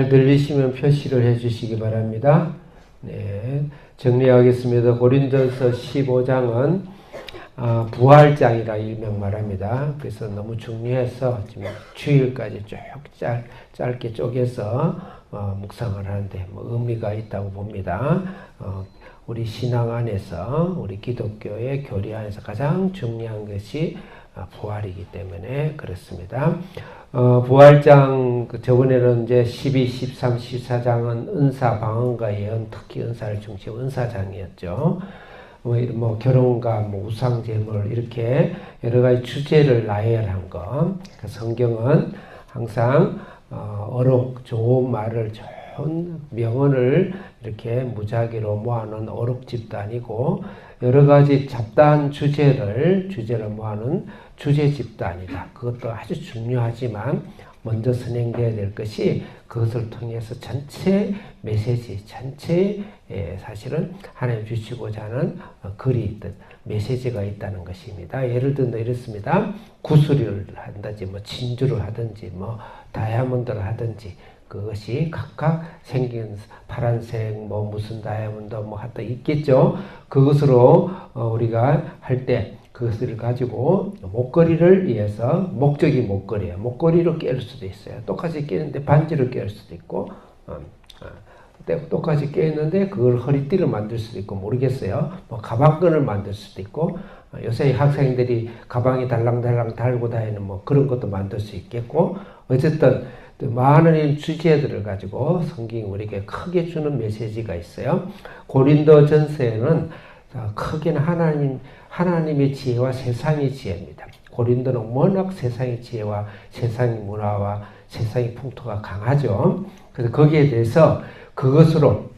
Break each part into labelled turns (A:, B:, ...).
A: 잘 들리시면 표시를 해 주시기 바랍니다. 네, 정리하겠습니다. 고린도서 15장은 부활장이라 일명 말합니다. 그래서 너무 중요해서 지금 주일까지 쭉 짧게 쪼개서 묵상을 하는데 의미가 있다고 봅니다. 우리 신앙 안에서, 우리 기독교의 교리 안에서 가장 중요한 것이 부활이기 때문에 그렇습니다. 부활장, 저번에는 이제 12, 13, 14장은 은사, 방언과 예언, 특히 은사를 중심 은사장이었죠. 결혼과 우상 제물 이렇게 여러 가지 주제를 나열한 것. 성경은 항상 어록, 좋은 말을, 좋은 명언을 이렇게 무작위로 모아놓은 어록 집단이고, 여러 가지 잡다한 주제를 모아놓은 주제 집단이다. 그것도 아주 중요하지만 먼저 선행되어야 될 것이 그것을 통해서 전체 메시지, 전체 사실은 하나님 주시고자 하는 글이 있든 메시지가 있다는 것입니다. 예를 들어 이렇습니다. 구슬을 한다든지 진주를 하든지 다이아몬드를 하든지 그것이 각각 생긴 파란색 무슨 다이아몬드 하여튼 있겠죠. 그것으로 우리가 할 때 그것을 가지고 목걸이를 위해서, 목적이 목걸이에요. 목걸이로 꿰을 수도 있어요. 똑같이 꿰는데 반지를 꿰을 수도 있고, 똑같이 꿰는데 그걸 허리띠를 만들 수도 있고, 모르겠어요. 가방끈을 만들 수도 있고, 요새 학생들이 가방에 달랑달랑 달고 다니는 그런 것도 만들 수 있겠고, 어쨌든 많은 주제들을 가지고 성경이 우리에게 크게 주는 메시지가 있어요. 고린도 전서에는 크게는 하나님의 지혜와 세상의 지혜입니다. 고린도는 워낙 세상의 지혜와 세상의 문화와 세상의 풍토가 강하죠. 그래서 거기에 대해서 그것으로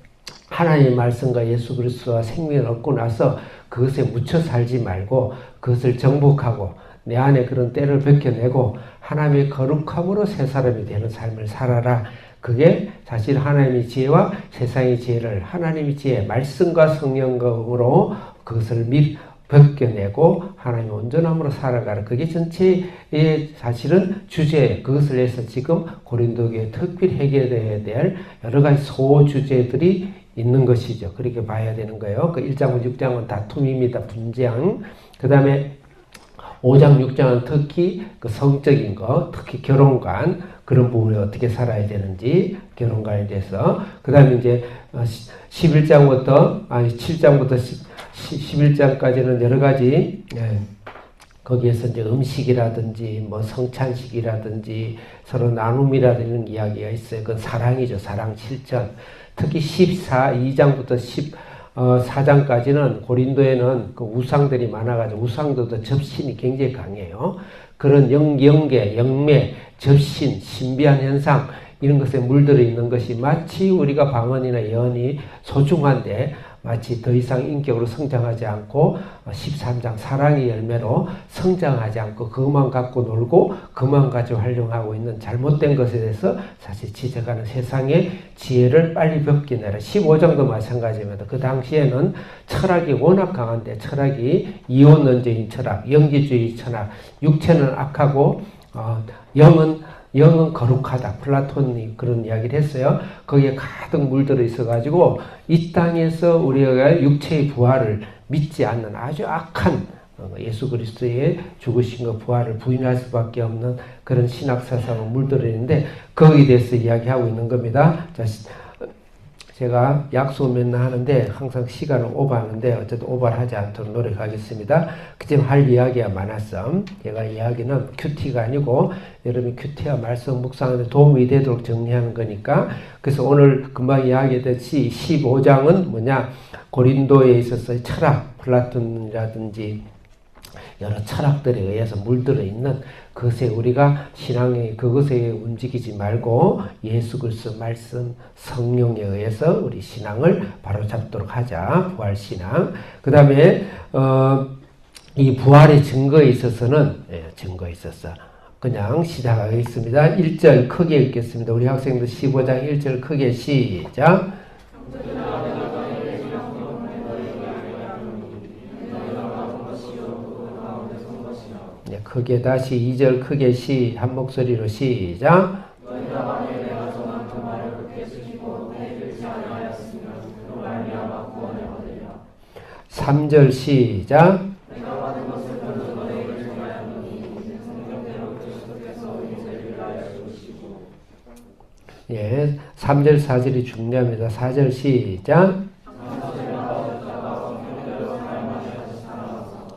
A: 하나님의 말씀과 예수 그리스도와 생명을 얻고 나서 그것에 묻혀 살지 말고 그것을 정복하고 내 안에 그런 때를 벗겨내고 하나님의 거룩함으로 새 사람이 되는 삶을 살아라. 그게 사실 하나님의 지혜와 세상의 지혜를 하나님의 지혜, 말씀과 성령으로 그것을 벗겨내고 하나님의 온전함으로 살아가라. 그게 전체의 사실은 주제, 그것을 해서 지금 고린도교에 특별히 해결해야 될 여러 가지 소주제들이 있는 것이죠. 그렇게 봐야 되는 거예요. 그 1장, 6장은 다툼입니다. 분쟁. 그 다음에 5장, 6장은 특히 그 성적인 거, 특히 결혼관, 그런 부분에 어떻게 살아야 되는지, 결혼관에 대해서. 그 다음에 이제 7장부터 11장까지는 여러 가지, 거기에서 이제 음식이라든지, 성찬식이라든지, 서로 나눔이라든지 이런 이야기가 있어요. 그건 사랑이죠. 사랑 실천. 특히 2장부터 4장까지는 고린도에는 그 우상들이 많아가지고 우상들도 접신이 굉장히 강해요. 그런 영계, 영매, 접신, 신비한 현상 이런 것에 물들어 있는 것이 마치 우리가 방언이나 예언이 소중한데 마치 더 이상 인격으로 성장하지 않고 13장 사랑의 열매로 성장하지 않고 그것만 갖고 놀고 그것만 가지고 활용하고 있는 잘못된 것에 대해서 사실 지적하는 세상의 지혜를 빨리 벗겨내라. 15장도 마찬가지입니다. 그 당시에는 철학이 워낙 강한데 철학이 이혼론적인 철학, 영기주의 철학, 육체는 악하고 영은 거룩하다. 플라톤이 그런 이야기를 했어요. 거기에 가득 물들어 있어가지고 이 땅에서 우리가 육체의 부활을 믿지 않는 아주 악한 예수 그리스도의 죽으신 부활을 부인할 수밖에 없는 그런 신학사상을 물들어 있는데 거기에 대해서 이야기하고 있는 겁니다. 자, 제가 약속 맨날 하는데 항상 시간을 오버하는데 어쨌든 오버를 하지 않도록 노력하겠습니다. 지금 할 이야기가 많았어. 제가 이야기는 큐티가 아니고 여러분이 큐티와 말씀 묵상하는 데 도움이 되도록 정리하는 거니까. 그래서 오늘 금방 이야기했듯이 15장은 뭐냐, 고린도에 있어서 철학, 플라톤이라든지 여러 철학들에 의해서 물들어 있는 그것에 우리가 신앙의 그것에 움직이지 말고 예수 그리스도 말씀 성령에 의해서 우리 신앙을 바로잡도록 하자. 부활 신앙. 그 다음에 이 부활의 증거에 있어서는 증거에 있어서 그냥 시작하겠습니다. 1절 크게 읽겠습니다. 우리 학생들 15장 1절 크게 시작. 크게 다시 2절 크게 한 목소리로 시작. 너희가 만일 내가 전한 그 말을 3절 시작. 예, 3절 4절이 중요합니다. 4절 시작.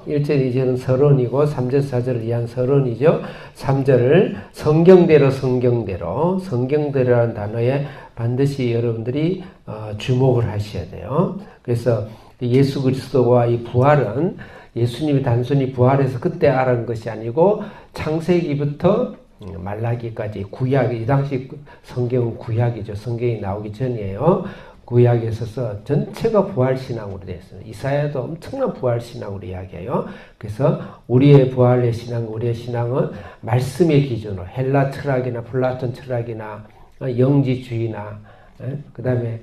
A: 1절 2절은 서론이고 3절 4절을 위한 서론이죠. 3절을 성경대로라는 단어에 반드시 여러분들이 주목을 하셔야 돼요. 그래서 예수 그리스도와 이 부활은 예수님이 단순히 부활해서 그때 알은 것이 아니고 창세기부터 말라기까지 구약, 이 당시 성경은 구약이죠. 성경이 나오기 전이에요. 구약에 있어서 전체가 부활신앙으로 되어 있어요. 이사야도 엄청난 부활신앙으로 이야기해요. 그래서 우리의 부활의 신앙, 우리의 신앙은 말씀의 기준으로 헬라 철학이나 플라톤 철학이나 영지주의나 그 다음에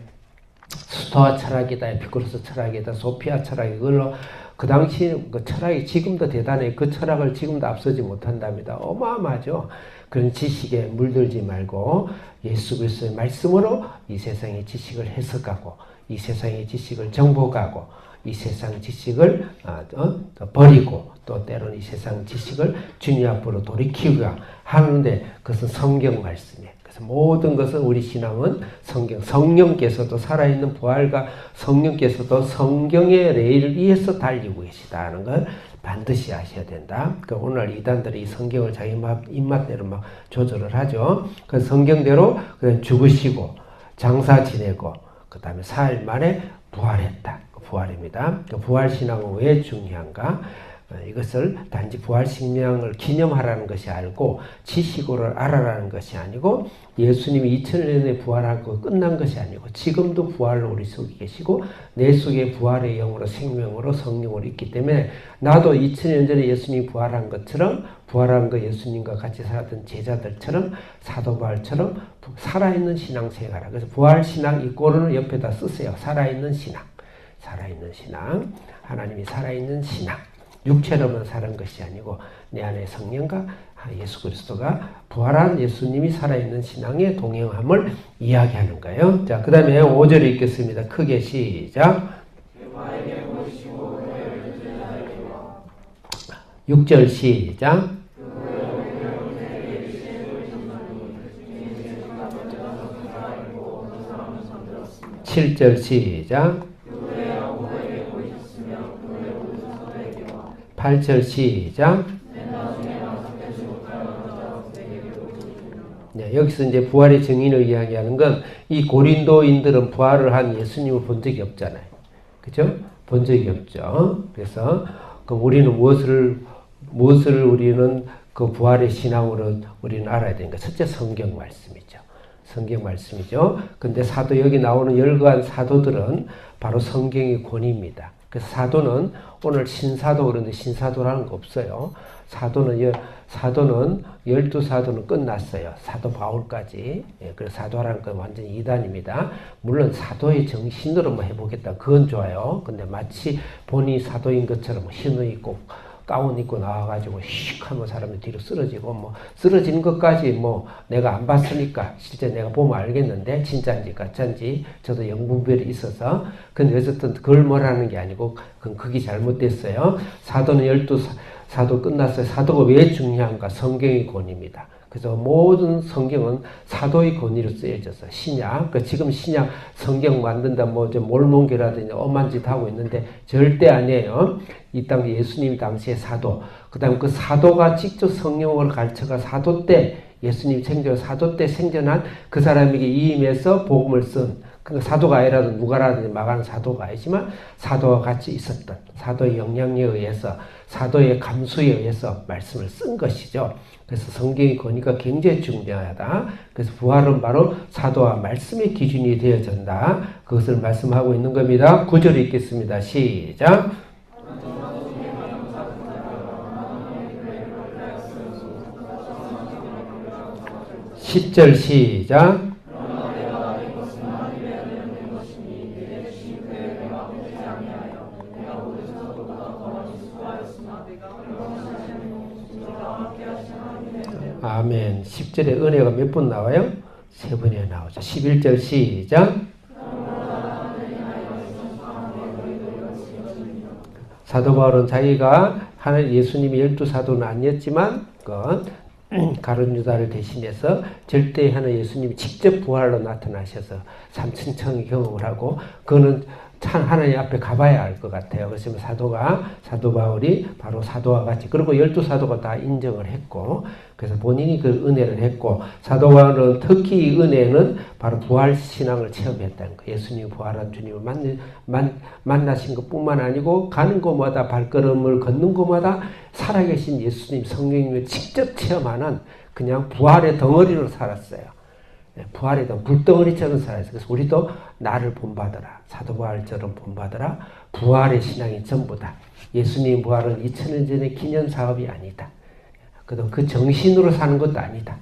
A: 스토아 철학이다, 에피쿠로스 철학이다, 소피아 철학, 이걸로 그 당시 그 철학이 지금도 대단해. 그 철학을 지금도 앞서지 못한답니다. 어마어마하죠. 그런 지식에 물들지 말고 예수 그리스도의 말씀으로 이 세상의 지식을 해석하고 이 세상의 지식을 정복하고 이 세상 지식을 버리고 또 때로는 이 세상 지식을 주님 앞으로 돌이키고자 하는데 그것은 성경 말씀이에요. 그래서 모든 것은 우리 신앙은 성령께서도 살아있는 부활과 성령께서도 성경의 레일을 위해서 달리고 계시다는 걸 반드시 아셔야 된다. 그러니까 오늘 이단들이 이 성경을 자기 입맛대로 막 조절을 하죠. 그 성경대로 그냥 죽으시고 장사 지내고 그 다음에 사흘 만에 부활했다. 부활입니다. 부활신앙은 왜 중요한가? 이것을 단지 부활신앙을 기념하라는 것이 아니고 지식으로 알아라는 것이 아니고 예수님이 2000년에 부활하고 끝난 것이 아니고 지금도 부활로 우리 속에 계시고 내 속에 부활의 영으로 생명으로 성령으로 있기 때문에 나도 2000년 전에 예수님이 부활한 것처럼 부활한 거 예수님과 같이 살았던 제자들처럼 사도 바울처럼 살아있는 신앙생활. 그래서 부활신앙 이 꼴은 옆에다 쓰세요. 살아있는 신앙. 살아있는 신앙. 하나님이 살아있는 신앙. 육체로만 사는 것이 아니고 내 안에 성령과 예수 그리스도가 부활한 예수님이 살아있는 신앙의 동행함을 이야기하는 거예요. 자, 그 다음에 5절 읽겠습니다. 크게 시작. 6절 시작. 7절 시작. 8절 시작. 네, 여기서 이제 부활의 증인을 이야기하는 건 이 고린도인들은 부활을 한 예수님을 본 적이 없잖아요. 그죠? 본 적이 없죠. 그래서 그럼 우리는 무엇을 우리는 그 부활의 신앙으로 우리는 알아야 되는가? 첫째 성경 말씀이죠. 성경 말씀이죠. 근데 여기 나오는 열거한 사도들은 바로 성경의 권위입니다. 그래서 사도는 오늘 신사도 그런데 신사도라는 거 없어요. 사도는 12사도는 끝났어요. 사도 바울까지. 예, 그래서 사도라는 건 완전히 이단입니다. 물론 사도의 정신으로 해보겠다. 그건 좋아요. 근데 마치 본인이 사도인 것처럼 흰옷 입고 가운 입고 나와가지고 휙 하면 사람들 뒤로 쓰러지고 쓰러지는 것까지 내가 안 봤으니까 실제 내가 보면 알겠는데 진짜인지 가짜인지 저도 영분별이 있어서 근데 어쨌든 그걸 뭐라는 게 아니고 그건 그게 잘못됐어요. 사도는 12사도 끝났어요. 사도가 왜 중요한가? 성경의 권위입니다. 그래서 모든 성경은 사도의 권위로 쓰여져서 신약, 지금 신약 성경 만든다 몰몬교라든지 엄한 짓 하고 있는데 절대 아니에요. 이 땅 예수님 당시의 사도, 그 다음 그 사도가 직접 성령을 가르쳐가 사도 때 예수님 사도 때 생전한 그 사람에게 이임해서 복음을 쓴 그러니까 사도가 아니라도 누가라든지 마가는 사도가 아니지만 사도와 같이 있었던 사도의 영향력에 의해서 사도의 감수에 의해서 말씀을 쓴 것이죠. 그래서 성경의 권위가 굉장히 중요하다. 그래서 부활은 바로 사도와 말씀의 기준이 되어진다. 그것을 말씀하고 있는 겁니다. 9절 읽겠습니다. 시작. 10절 시작. 아멘. 10절에 은혜가 몇 번 나와요? 3번이나 나오죠. 11절 시작. 사도 바울은 자기가 예수님이 12사도는 아니었지만 가룟 유다를 대신해서 절대 하나 예수님이 직접 부활로 나타나셔서 삼층천의 경험을 하고 그거는 참 하나님 앞에 가봐야 알 것 같아요. 그래서 사도 바울이 바로 사도와 같이 그리고 12사도가 다 인정을 했고 그래서 본인이 그 은혜를 했고 사도 바울은 특히 이 은혜는 바로 부활 신앙을 체험했다는 거예요. 예수님이 부활한 주님을 만나신 것뿐만 아니고 가는 곳마다 발걸음을 걷는 곳마다 살아계신 예수님 성령님을 직접 체험하는 그냥 부활의 덩어리로 살았어요. 부활의 불덩어리처럼 살았어요. 그래서 우리도 나를 본받아라. 사도 부활처럼 본받아라. 부활의 신앙이 전부다. 예수님 부활은 2000년 전의 기념사업이 아니다. 그 정신으로 사는 것도 아니다.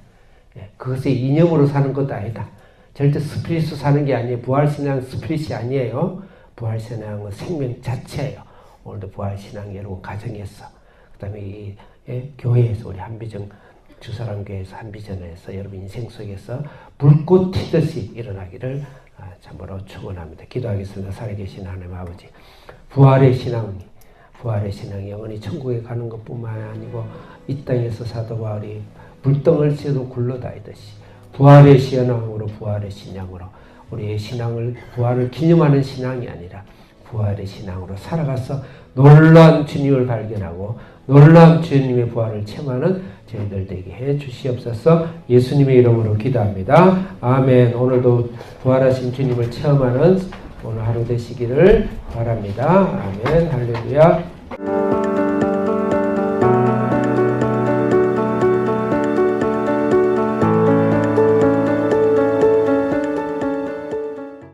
A: 그것의 이념으로 사는 것도 아니다. 절대 스피릿으로 사는 게 아니에요. 부활신앙은 스피릿이 아니에요. 부활신앙은 생명 자체예요. 오늘도 부활신앙 여러분 가정에서 그 다음에 교회에서 우리 한비전 주사랑교회에서 한비전에서 여러분 인생 속에서 불꽃 튀듯이 일어나기를 참으로 축원합니다. 기도하겠습니다. 살아계신 하나님 아버지 부활의 신앙이 영원히 천국에 가는 것뿐만 아니고 이 땅에서 사도 바울이 불덩어리처럼 굴러다니듯이 부활의 신앙으로 우리의 신앙을 부활을 기념하는 신앙이 아니라 부활의 신앙으로 살아가서 놀라운 주님을 발견하고 놀라운 주님의 부활을 체험하는 저희들 되게 해 주시옵소서. 예수님의 이름으로 기도합니다. 아멘. 오늘도 부활하신 주님을 체험하는 오늘 하루 되시기를 바랍니다. 아멘. 할렐루야.